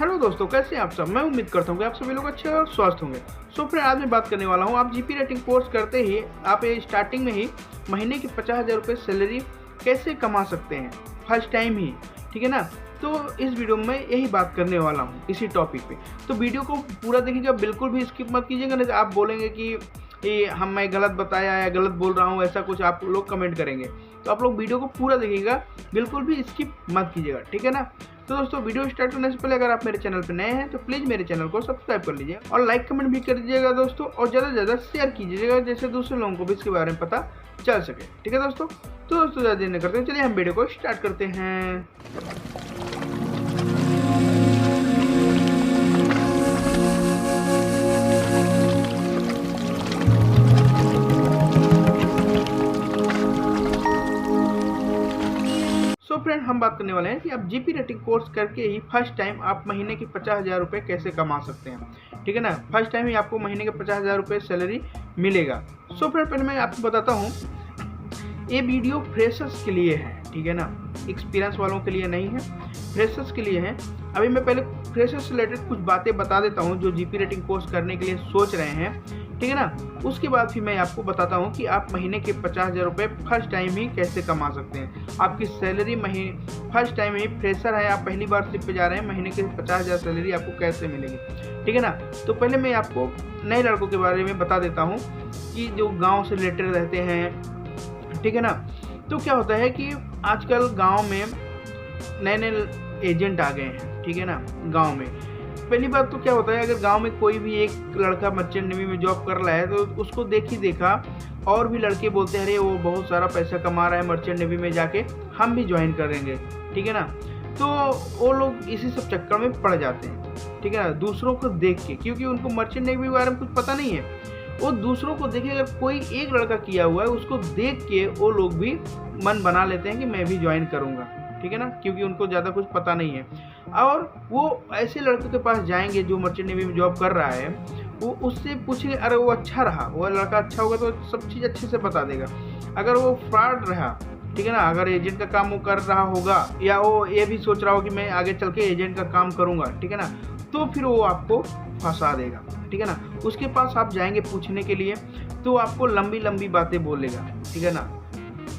Hello दोस्तों, कैसे हैं आप सब। मैं उम्मीद करता हूँ कि आप सभी लोग अच्छे और स्वस्थ होंगे। सो फ्रेंड, आज मैं बात करने वाला हूँ, आप जीपी रेटिंग कोर्स करते ही आप ये स्टार्टिंग में ही महीने की 50,000 रुपये सैलरी कैसे कमा सकते हैं फर्स्ट टाइम ही, ठीक है ना। तो इस वीडियो में यही बात करने वाला हूँ इसी टॉपिक पे। तो वीडियो को पूरा देखिएगा, बिल्कुल भी स्किप मत कीजिएगा, नहीं तो आप बोलेंगे कि ये मैं गलत बताया या गलत बोल रहा हूँ, ऐसा कुछ आप लोग कमेंट करेंगे। तो आप लोग वीडियो को पूरा देखिएगा, बिल्कुल भी स्किप मत कीजिएगा, ठीक है ना। तो दोस्तों, वीडियो स्टार्ट करने से पहले अगर आप मेरे चैनल पर नए हैं तो प्लीज़ मेरे चैनल को सब्सक्राइब कर लीजिए और लाइक कमेंट भी कर दीजिएगा दोस्तों, और ज़्यादा से ज़्यादा शेयर कीजिएगा, जैसे दूसरे लोगों को भी इसके बारे में पता चल सके, ठीक है दोस्तों। तो दोस्तों, ज़्यादा देर नहीं करते हैं, चलिए हम वीडियो को स्टार्ट करते हैं। सो फ्रेंड, हम बात करने वाले हैं कि आप जीपी रेटिंग कोर्स करके ही फर्स्ट टाइम आप महीने की 50,000 रुपये कैसे कमा सकते हैं, ठीक है ना। फर्स्ट टाइम ही आपको महीने के 50,000 रुपये सैलरी मिलेगा। सो फ्रेंड, पहले मैं आपको बताता हूँ, ये वीडियो फ्रेशर्स के लिए है, ठीक है ना, एक्सपीरियंस वालों के लिए नहीं है, फ्रेशर्स के लिए है। अभी मैं पहले फ्रेशर्स से रिलेटेड कुछ बातें बता देता हूँ जो जीपी रेटिंग कोर्स करने के लिए सोच रहे हैं, ठीक है ना। उसके बाद फिर मैं आपको बताता हूँ कि आप महीने के 50,000 रुपये फर्स्ट टाइम ही कैसे कमा सकते हैं। आपकी सैलरी फर्स्ट टाइम ही फ्रेशर है, आप पहली बार ट्रिप पे जा रहे हैं, महीने के 50,000 सैलरी आपको कैसे मिलेगी, ठीक है ना। तो पहले मैं आपको नए लड़कों के बारे में बता देता हूँ कि जो गाँव से रिलेटेड रहते हैं, ठीक है ना। तो क्या होता है कि आजकल गाँव में नए नए एजेंट आ गए हैं, ठीक है ना। गाँव में पहली बात तो क्या होता है, अगर गांव में कोई भी एक लड़का मर्चेंट नेवी में जॉब कर रहा है तो उसको देखा और भी लड़के बोलते हैं, अरे वो बहुत सारा पैसा कमा रहा है मर्चेंट नेवी में जाके, हम भी ज्वाइन करेंगे, ठीक है ना। तो वो लोग इसी सब चक्कर में पड़ जाते हैं, ठीक है ना, दूसरों को देख के, क्योंकि उनको मर्चेंट नेवी के बारे में कुछ पता नहीं है। वो दूसरों को देखे, अगर कोई एक लड़का किया हुआ है उसको देख के वो लोग भी मन बना लेते हैं कि मैं भी ज्वाइन करूँगा, ठीक है ना, क्योंकि उनको ज़्यादा कुछ पता नहीं है। और वो ऐसे लड़कों के पास जाएंगे जो मर्चेंट नेवी में जॉब कर रहा है, वो उससे पूछेंगे, अरे वो अच्छा रहा, वो लड़का अच्छा होगा तो सब चीज़ अच्छे से बता देगा। अगर वो फ्रॉड रहा, ठीक है ना, अगर एजेंट का काम वो कर रहा होगा या वो ये भी सोच रहा हो कि मैं आगे चल के एजेंट का काम करूँगा, ठीक है ना, तो फिर वो आपको फंसा देगा, ठीक है ना। उसके पास आप जाएंगे पूछने के लिए तो आपको लंबी लंबी बातें बोलेगा, ठीक है ना।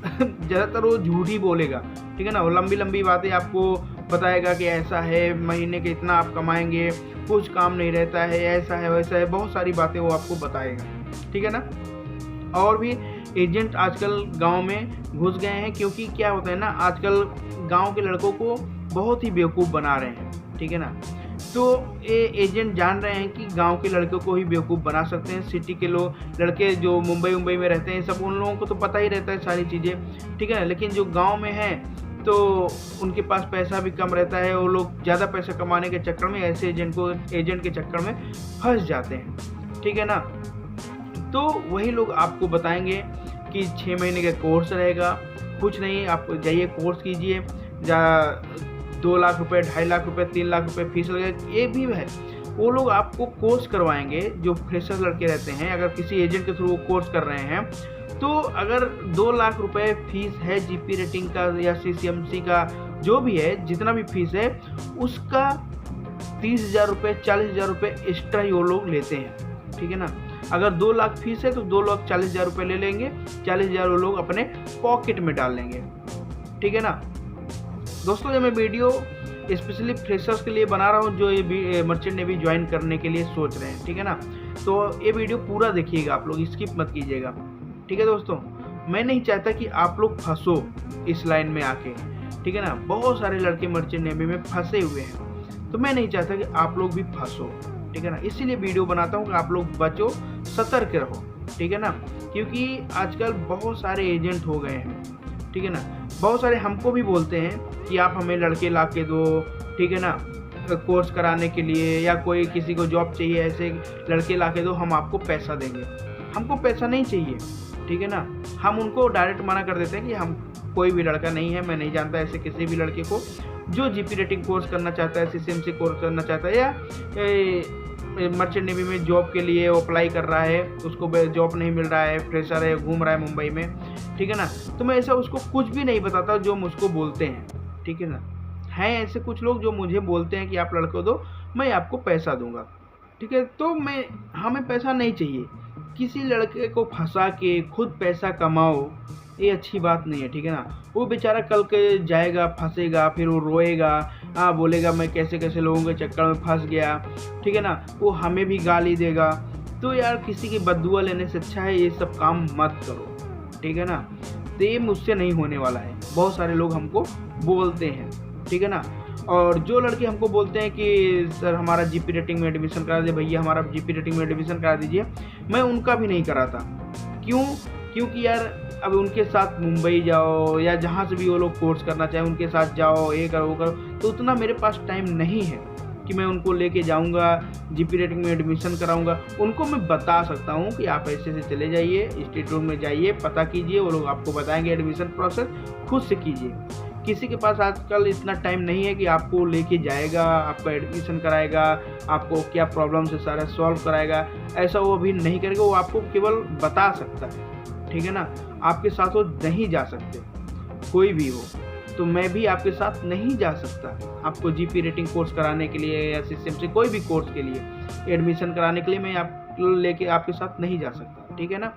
ज़्यादातर वो झूठ ही बोलेगा, ठीक है ना। वो लंबी लंबी बातें आपको बताएगा कि ऐसा है, महीने के इतना आप कमाएंगे, कुछ काम नहीं रहता है, ऐसा है वैसा है, बहुत सारी बातें वो आपको बताएगा, ठीक है ना। और भी एजेंट आजकल गांव में घुस गए हैं, क्योंकि क्या होता है ना, आजकल गांव के लड़कों को बहुत ही बेवकूफ़ बना रहे हैं, ठीक है ना। तो ये एजेंट जान रहे हैं कि गांव के लड़कों को ही बेवकूफ़ बना सकते हैं। सिटी के लोग लड़के जो मुंबई में रहते हैं, सब उन लोगों को तो पता ही रहता है सारी चीज़ें, ठीक है। लेकिन जो गांव में हैं तो उनके पास पैसा भी कम रहता है, वो लोग ज़्यादा पैसा कमाने के चक्कर में ऐसे एजेंट के चक्कर में फंस जाते हैं, ठीक है ना। तो वही लोग आपको बताएंगे कि 6 महीने का कोर्स रहेगा, कुछ नहीं, आप जाइए कोर्स कीजिए, 2 लाख रुपए, 2.5 लाख रुपए, 3 लाख रुपए फीस लगेगा। ये भी है, वो लोग आपको कोर्स करवाएंगे जो फ्रेशर लड़के रहते हैं। अगर किसी एजेंट के थ्रू वो कोर्स कर रहे हैं तो अगर 2 लाख रुपए फीस है जीपी रेटिंग का या सीसीएमसी का, जो भी है, जितना भी फीस है उसका 30,000 रुपये, 40,000 रुपये एक्स्ट्रा ही वो लोग लेते हैं, ठीक है ना। अगर 2 लाख फीस है तो 2,40,000 रुपये ले लेंगे, 40,000 वो लोग अपने पॉकेट में डाल लेंगे, ठीक है ना। दोस्तों, ये मैं वीडियो स्पेशली फ्रेशर्स के लिए बना रहा हूँ जो ये मर्चेंट नेवी ज्वाइन करने के लिए सोच रहे हैं, ठीक है ना। तो ये वीडियो पूरा देखिएगा, आप लोग स्किप मत कीजिएगा, ठीक है दोस्तों। मैं नहीं चाहता कि आप लोग फंसो इस लाइन में आके, ठीक है ना। बहुत सारे लड़के मर्चेंट नेवी में फंसे हुए हैं, तो मैं नहीं चाहता कि आप लोग भी फंसो, ठीक है ना। इसीलिए वीडियो बनाता हूँ कि आप लोग बचो, सतर्क रहो, ठीक है ना। क्योंकि आजकल बहुत सारे एजेंट हो गए हैं, ठीक है ना। बहुत सारे हमको भी बोलते हैं कि आप हमें लड़के ला के दो, ठीक है ना, कोर्स कराने के लिए, या कोई किसी को जॉब चाहिए, ऐसे लड़के ला के दो, हम आपको पैसा देंगे। हमको पैसा नहीं चाहिए, ठीक है ना। हम उनको डायरेक्ट मना कर देते हैं कि हम कोई भी लड़का नहीं है, मैं नहीं जानता ऐसे किसी भी लड़के को जो जीपी रेटिंग कोर्स करना चाहता है, सीसीएमसी कोर्स करना चाहता है, या मर्चेंट नेवी में जॉब के लिए अप्लाई कर रहा है, उसको जॉब नहीं मिल रहा है, फ्रेशर है, घूम रहा है मुंबई में, ठीक है ना। तो मैं ऐसा उसको कुछ भी नहीं बताता जो मुझको बोलते हैं, ठीक है ना। हैं ऐसे कुछ लोग जो मुझे बोलते हैं कि आप लड़को दो, मैं आपको पैसा दूंगा, ठीक है। तो हमें पैसा नहीं चाहिए। किसी लड़के को फंसा के खुद पैसा कमाओ, ये अच्छी बात नहीं है, ठीक है ना। वो बेचारा कल के जाएगा, फंसेगा, फिर वो रोएगा, बोलेगा मैं कैसे कैसे लोगों के चक्कर में फंस गया, ठीक है ना। वो हमें भी गाली देगा। तो यार किसी की बददुआ लेने से अच्छा है ये सब काम मत करो, ठीक है ना। तो ये मुझसे नहीं होने वाला है। बहुत सारे लोग हमको बोलते हैं, ठीक है ना। और जो लड़के हमको बोलते हैं कि सर हमारा जीपी रेटिंग में एडमिशन करा दे, भैया हमारा जीपी रेटिंग में एडमिशन करा दीजिए, मैं उनका भी नहीं कराता। क्यों? क्योंकि यार अब उनके साथ मुंबई जाओ या जहाँ से भी वो लोग कोर्स करना चाहें उनके साथ जाओ, ये करो वो करो, तो उतना मेरे पास टाइम नहीं है कि मैं उनको लेके जाऊंगा, जीपी रेटिंग में एडमिशन कराऊंगा। उनको मैं बता सकता हूँ कि आप ऐसे से चले जाइए, स्टेट रूम में जाइए, पता कीजिए, वो लोग आपको बताएंगे एडमिशन प्रोसेस, खुद से कीजिए। किसी के पास आजकल इतना टाइम नहीं है कि आपको लेके जाएगा, आपका एडमिशन कराएगा, आपको क्या प्रॉब्लम है सारा सॉल्व कराएगा, ऐसा वो अभी नहीं करेगा। वो आपको केवल बता सकता है, ठीक है ना। आपके साथ वो नहीं जा सकते, कोई भी हो। तो मैं भी आपके साथ नहीं जा सकता आपको जीपी रेटिंग कोर्स कराने के लिए या सिस्टम से कोई भी कोर्स के लिए एडमिशन कराने के लिए मैं आप लेके आपके साथ नहीं जा सकता, ठीक है ना।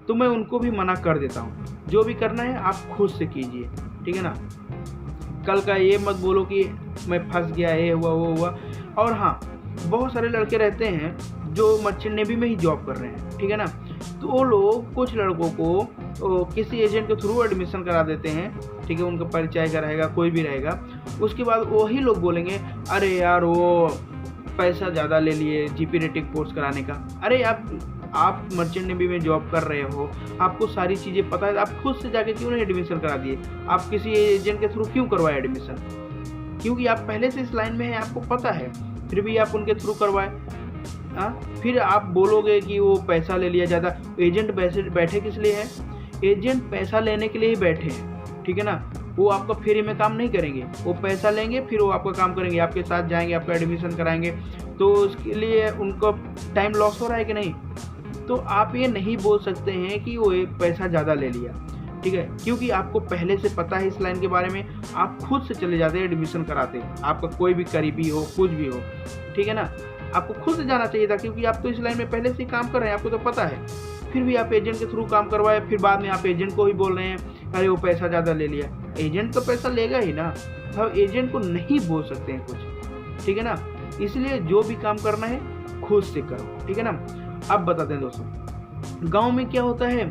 तो मैं उनको भी मना कर देता हूँ, जो भी करना है आप खुद से कीजिए, ठीक है ना। कल का ये मत बोलो कि मैं फंस गया, ये हुआ वो हुआ। और हाँ, बहुत सारे लड़के रहते हैं जो मर्चेंट नेवी में ही जॉब कर रहे हैं, ठीक है ना। तो वो लोग कुछ लड़कों को किसी एजेंट के थ्रू एडमिशन करा देते हैं, ठीक है। उनका परिचय का रहेगा, कोई भी रहेगा। उसके बाद वही लोग बोलेंगे अरे यार वो पैसा ज़्यादा ले लिए जीपी रेटिंग कोर्स कराने का। अरे आप मर्चेंट नेवी में जॉब कर रहे हो, आपको सारी चीज़ें पता है, आप खुद से जाके क्यों नहीं एडमिशन करा दिए? आप किसी एजेंट के थ्रू क्यों करवाए एडमिशन? क्योंकि आप पहले से इस लाइन में हैं, आपको पता है, फिर भी आप उनके थ्रू करवाए। फिर आप बोलोगे कि वो पैसा ले लिया ज़्यादा। एजेंट बैठे किस लिए है? एजेंट पैसा लेने के लिए ही बैठे हैं, ठीक है ना। वो आपका फ्री में काम नहीं करेंगे, वो पैसा लेंगे, फिर वो आपका काम करेंगे, आपके साथ जाएंगे, आपका एडमिशन कराएंगे। तो उसके लिए उनको टाइम लॉस हो रहा है कि नहीं? तो आप ये नहीं बोल सकते हैं कि वो पैसा ज़्यादा ले लिया, ठीक है। क्योंकि आपको पहले से पता है इस लाइन के बारे में, आप खुद से चले जाते हैं एडमिशन कराते, आपका कोई भी करीबी हो, कुछ भी हो, ठीक है ना। आपको खुद से जाना चाहिए था, क्योंकि आप तो इस लाइन में पहले से ही काम कर रहे हैं, आपको तो पता है। फिर भी आप एजेंट के थ्रू काम करवाए, फिर बाद में आप एजेंट को ही बोल रहे हैं अरे वो पैसा ज़्यादा ले लिया। एजेंट तो पैसा लेगा ही ना, तो एजेंट को नहीं बोल सकते हैं कुछ, ठीक है ना। इसलिए जो भी काम करना है खुद से करो, ठीक है ना। अब बताते हैं दोस्तों, गांव में क्या होता है,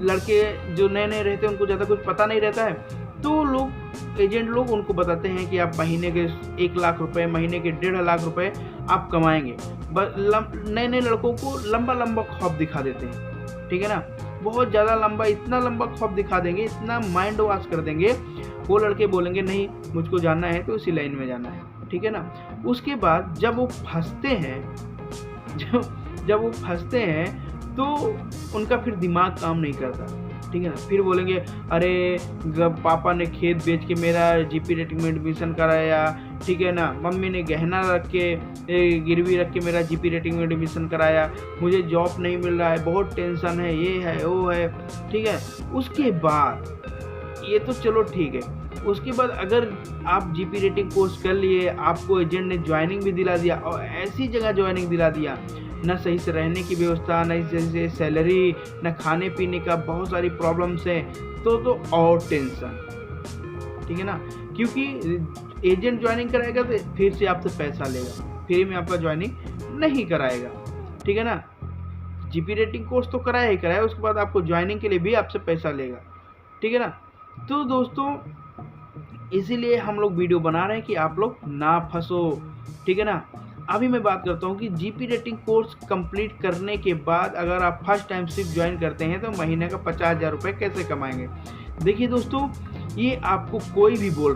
लड़के जो नए नए रहते हैं उनको ज़्यादा कुछ पता नहीं रहता है, तो लोग एजेंट लोग उनको बताते हैं कि आप महीने के 1 लाख रुपए, महीने के 1.5 लाख रुपए आप कमाएंगे। नए नए लड़कों को लंबा लंबा ख्वाब दिखा देते हैं, ठीक है ना। बहुत ज़्यादा लंबा, इतना लंबा ख्वाब दिखा देंगे, इतना माइंड वॉश कर देंगे, वो लड़के बोलेंगे नहीं मुझको जानना है तो इसी लाइन में जाना है, ठीक है ना। उसके बाद जब वो फंसते हैं तो उनका फिर दिमाग काम नहीं करता, ठीक है ना। फिर बोलेंगे अरे पापा ने खेत बेच के मेरा जीपी रेटिंग में एडमिशन कराया, ठीक है ना। मम्मी ने गहना रख के गिरवी रख के मेरा जीपी रेटिंग में एडमिशन कराया, मुझे जॉब नहीं मिल रहा है, बहुत टेंशन है, ये है वो है, ठीक है। उसके बाद ये तो चलो ठीक है, उसके बाद अगर आप जीपी रेटिंग कोर्स कर लिए, आपको एजेंट ने ज्वाइनिंग भी दिला दिया और ऐसी जगह ज्वाइनिंग दिला दिया, न सही से रहने की व्यवस्था, न सही से सैलरी, न खाने पीने का, बहुत सारी प्रॉब्लम्स हैं, तो और टेंशन, ठीक है ना। क्योंकि एजेंट ज्वाइनिंग कराएगा तो फिर से आपसे पैसा लेगा, फ्री में आपका ज्वाइनिंग नहीं कराएगा, ठीक है ना। जीपी रेटिंग कोर्स तो कराया ही कराया, उसके बाद आपको ज्वाइनिंग के लिए भी आपसे पैसा लेगा, ठीक है ना। तो दोस्तों इसीलिए हम लोग वीडियो बना रहे हैं कि आप लोग ना फंसो, ठीक है ना। अभी मैं बात करता हूँ कि जीपी रेटिंग कोर्स कंप्लीट करने के बाद अगर आप फर्स्ट टाइम सिर्फ ज्वाइन करते हैं तो महीने का 50,000 रुपये कैसे कमाएंगे। देखिए दोस्तों, ये आपको कोई भी बोल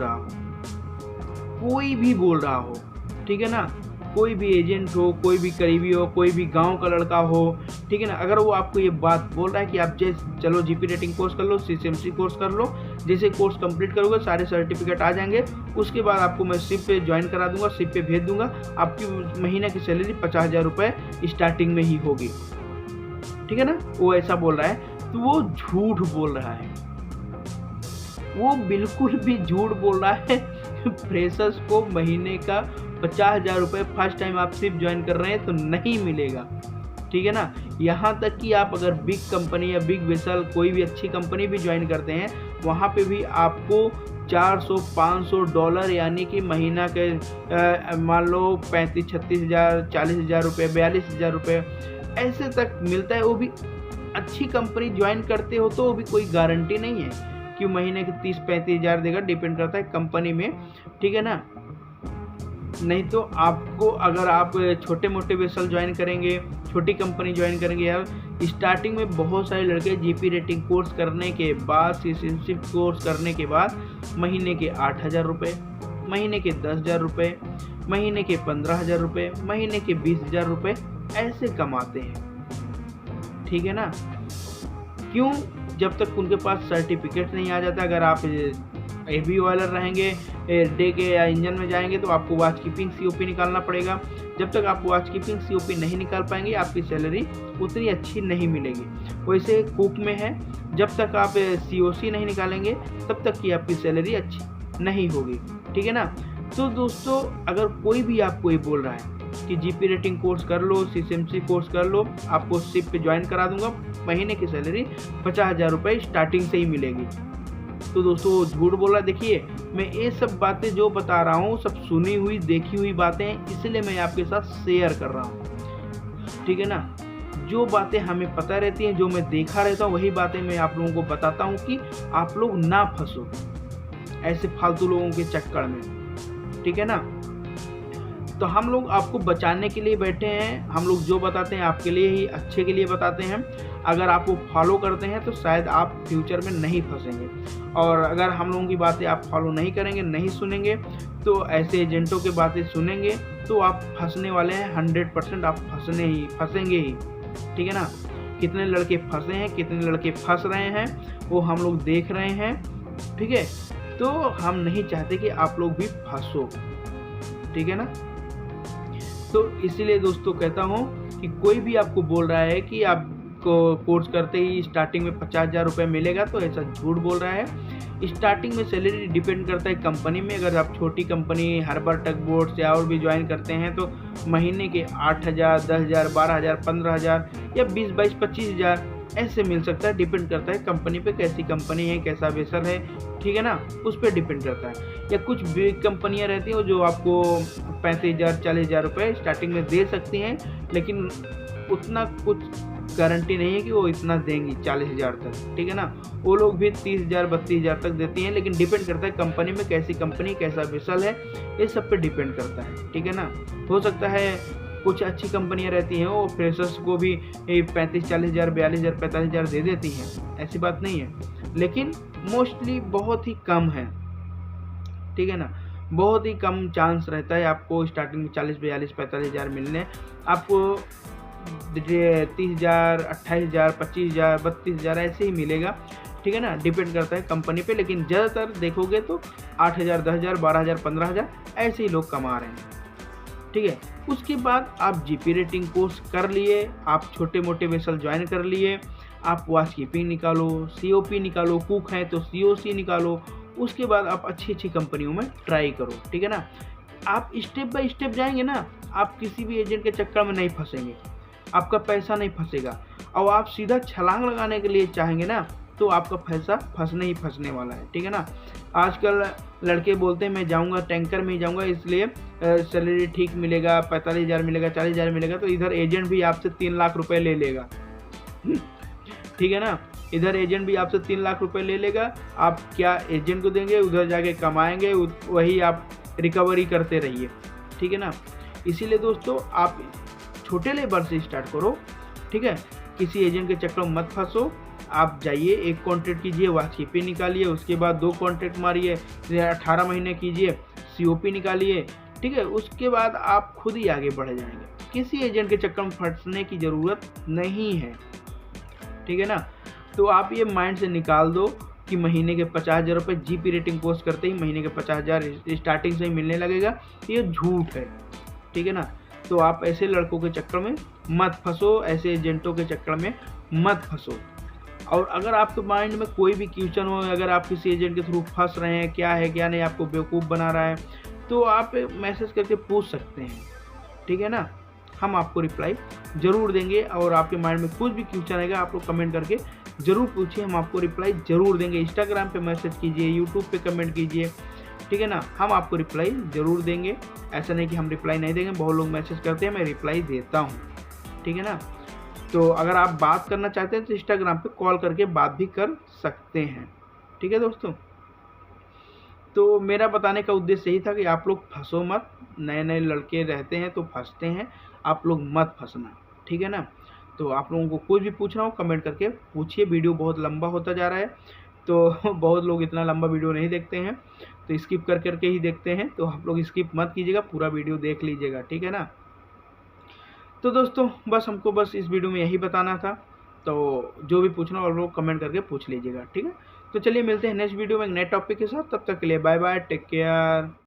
रहा हो, ठीक है ना, कोई भी एजेंट हो, कोई भी करीबी हो, कोई भी गांव का लड़का हो, ठीक है ना, अगर वो आपको ये बात बोल रहा है कि आप चलो जीपी रेटिंग कोर्स कर लो, सीसीएमसी कोर्स कर लो, जैसे कोर्स कंप्लीट करोगे सारे सर्टिफिकेट आ जाएंगे, उसके बाद आपको मैं शिप पे ज्वाइन करा दूंगा, शिप पे भेज दूंगा, आपकी महीने की सैलरी 50,000 रुपये स्टार्टिंग में ही होगी, ठीक है ना। वो ऐसा बोल रहा है तो वो झूठ बोल रहा है, वो बिल्कुल भी झूठ बोल रहा है। फ्रेशर्स को महीने का 50,000 रुपये फर्स्ट टाइम आप सिर्फ ज्वाइन कर रहे हैं तो नहीं मिलेगा, ठीक है ना। यहाँ तक कि आप अगर बिग कंपनी या बिग वेसल कोई भी अच्छी कंपनी भी ज्वाइन करते हैं, वहाँ पे भी आपको $400-500 यानी कि महीना के मान लो 35-36,000, 40,000 रुपये, 42,000 रुपये ऐसे तक मिलता है। वो भी अच्छी कंपनी ज्वाइन करते हो तो वो भी कोई गारंटी नहीं है कि महीने के 30-35,000 देगा, डिपेंड करता है कंपनी में, ठीक है ना। नहीं तो आपको अगर आप छोटे मोटे वेसल ज्वाइन करेंगे, छोटी कंपनी ज्वाइन करेंगे यार, स्टार्टिंग में बहुत सारे लड़के जीपी रेटिंग कोर्स करने के बाद, सिटीजनशिप कोर्स करने के बाद महीने के 8,000 रुपये, महीने के 10,000 रुपये, महीने के 15,000 रुपये, महीने के 20,000 रुपये ऐसे कमाते हैं, ठीक है ना। क्यों? जब तक उनके पास सर्टिफिकेट नहीं आ जाता। अगर आप एबी ऑयलर रहेंगे, डे के या इंजन में जाएंगे तो आपको वॉच कीपिंग सीओपी निकालना पड़ेगा। जब तक आप वॉच कीपिंग सीओपी नहीं निकाल पाएंगे आपकी सैलरी उतनी अच्छी नहीं मिलेगी। वैसे कुक में है, जब तक आप सीओसी नहीं निकालेंगे तब तक की आपकी सैलरी अच्छी नहीं होगी, ठीक है ना। तो दोस्तों, अगर कोई भी आपको ये बोल रहा है कि जीपी रेटिंग कोर्स कर लो, सीसीएमसी कोर्स कर लो, आपको शिप पे ज्वाइन करा दूंगा, महीने की सैलरी 50,000 रुपये स्टार्टिंग से ही मिलेगी, तो दोस्तों झूठ बोला। देखिए, मैं ये सब बातें जो बता रहा हूँ सब सुनी हुई देखी हुई बातें हैं, इसलिए मैं आपके साथ शेयर कर रहा हूँ, ठीक है ना। जो बातें हमें पता रहती हैं, जो मैं देखा रहता हूँ, वही बातें मैं आप लोगों को बताता हूँ कि आप लोग ना फंसो ऐसे फालतू लोगों के चक्कर में, ठीक है ना। तो हम लोग आपको बचाने के लिए बैठे हैं। हम लोग जो बताते हैं आपके लिए ही, अच्छे के लिए बताते हैं। अगर आप वो फॉलो करते हैं तो शायद आप फ्यूचर में नहीं फंसेंगे, और अगर हम लोगों की बातें आप फॉलो नहीं करेंगे, नहीं सुनेंगे, तो ऐसे एजेंटों की बातें सुनेंगे तो आप फंसने वाले हैं। 100% आप फंसेंगे ही, ठीक है ना। कितने लड़के फंसे हैं, कितने लड़के फंस रहे हैं, वो हम लोग देख रहे हैं, ठीक है। तो हम नहीं चाहते कि आप लोग भी फंसो, ठीक है ना। तो इसीलिए दोस्तों कहता हूँ कि कोई भी आपको बोल रहा है कि आपको कोर्स करते ही स्टार्टिंग में 50,000 रुपये मिलेगा, तो ऐसा झूठ बोल रहा है। स्टार्टिंग में सैलरी डिपेंड करता है कंपनी में। अगर आप छोटी कंपनी हार्बर टग बोट्स या और भी ज्वाइन करते हैं तो महीने के 8,000, 10,000, 12,000, 15,000 या 20, 22, 25,000 ऐसे मिल सकता है। डिपेंड करता है कंपनी पे, कैसी कंपनी है, कैसा वेसल है, ठीक है ना, उस पर डिपेंड करता है। या कुछ बिग कंपनियां रहती हैं जो आपको 35,000, 40,000 रुपये स्टार्टिंग में दे सकती हैं, लेकिन उतना कुछ गारंटी नहीं है कि वो इतना देंगी 40,000 तक, ठीक है ना। वो लोग भी 30,000, 32,000 तक देती हैं, लेकिन डिपेंड करता है कंपनी में, कैसी कंपनी, कैसा वेसल है, ये सब पे डिपेंड करता है, ठीक है ना। हो सकता है कुछ अच्छी कंपनियां रहती हैं वो फ्रेशर्स को भी 35-40,000, 42,000, 45,000 दे देती हैं, ऐसी बात नहीं है, लेकिन मोस्टली बहुत ही कम है, ठीक है ना। बहुत ही कम चांस रहता है आपको स्टार्टिंग में 40, 42, 45,000 मिलने। आपको 30,000, 28,000, 25,000, 32,000 ऐसे ही मिलेगा, ठीक है ना। डिपेंड करता है कंपनी पे, लेकिन ज़्यादातर देखोगे तो 8,000, 10,000, 12,000, 15,000 ऐसे ही लोग कमा रहे हैं, ठीक है। उसके बाद आप जीपी रेटिंग कोर्स कर लिए, आप छोटे मोटे वेसल ज्वाइन कर लिए, आप वॉच कीपिंग निकालो, सीओपी निकालो, कुक हैं तो सीओसी निकालो। उसके बाद आप अच्छी अच्छी कंपनियों में ट्राई करो, ठीक है ना। आप स्टेप बाय स्टेप जाएंगे ना, आप किसी भी एजेंट के चक्कर में नहीं फंसेंगे, आपका पैसा नहीं फंसेगा। और आप सीधा छलांग लगाने के लिए चाहेंगे ना, तो आपका पैसा फंसने ही फंसने वाला है, ठीक है ना। आजकल लड़के बोलते हैं मैं जाऊंगा टैंकर में ही जाऊंगा, इसलिए सैलरी ठीक मिलेगा, 45,000 मिलेगा, 40,000 मिलेगा, तो इधर एजेंट भी आपसे 3 लाख रुपए ले लेगा, ठीक है ना। इधर एजेंट भी आपसे 3 लाख रुपए ले लेगा, आप क्या एजेंट को देंगे, उधर जाके कमाएंगे, वही आप रिकवरी करते रहिए, ठीक है ना। इसीलिए दोस्तों आप छोटे लेबर से स्टार्ट करो, ठीक है। किसी एजेंट के चक्कर में मत फंसो। आप जाइए, एक कॉन्ट्रैक्ट कीजिए, वॉच कीपिंग निकालिए, उसके बाद 2 कॉन्ट्रैक्ट मारिए, 18 महीने कीजिए, सीओपी निकालिए, ठीक है। उसके बाद आप खुद ही आगे बढ़ जाएंगे। किसी एजेंट के चक्कर में फंसने की ज़रूरत नहीं है, ठीक है ना। तो आप ये माइंड से निकाल दो कि महीने के 50,000 रुपये जीपी रेटिंग कोर्स करते ही महीने के 50,000 स्टार्टिंग से ही मिलने लगेगा, ये झूठ है, ठीक है ना। तो आप ऐसे लड़कों के चक्कर में मत फंसो, ऐसे एजेंटों के चक्कर में मत फंसो, और अगर आपके माइंड में कोई भी क्वेश्चन हो, अगर आप किसी एजेंट के थ्रू फंस रहे हैं, क्या है क्या नहीं, आपको बेवकूफ़ बना रहा है, तो आप मैसेज करके पूछ सकते हैं, ठीक है ना। हम आपको रिप्लाई ज़रूर देंगे, और आपके माइंड में कुछ भी क्वेश्चन आएगा आप लोग कमेंट करके ज़रूर पूछिए, हम आपको रिप्लाई ज़रूर देंगे। इंस्टाग्राम पे मैसेज कीजिए, यूट्यूब पे कमेंट कीजिए, ठीक है ना, हम आपको रिप्लाई ज़रूर देंगे। ऐसा नहीं कि हम रिप्लाई नहीं देंगे, बहुत लोग मैसेज करते हैं, मैं रिप्लाई देता हूँ, ठीक है ना। तो अगर आप बात करना चाहते हैं तो इंस्टाग्राम पे कॉल करके बात भी कर सकते हैं, ठीक है दोस्तों। तो मेरा बताने का उद्देश्य यही था कि आप लोग फंसो मत, नए नए लड़के रहते हैं तो फंसते हैं, आप लोग मत फंसना, ठीक है ना। तो आप लोगों को कुछ भी पूछना हो कमेंट करके पूछिए। वीडियो बहुत लंबा होता जा रहा है, तो बहुत लोग इतना लंबा वीडियो नहीं देखते हैं, तो स्किप कर करके ही देखते हैं, तो आप लोग स्किप मत कीजिएगा, पूरा वीडियो देख लीजिएगा, ठीक है ना। तो दोस्तों हमको बस इस वीडियो में यही बताना था, तो जो भी पूछना हो आप लोग कमेंट करके पूछ लीजिएगा, ठीक है। तो चलिए मिलते हैं नेक्स्ट वीडियो में एक नए टॉपिक के साथ, तब तक के लिए बाय बाय, टेक केयर।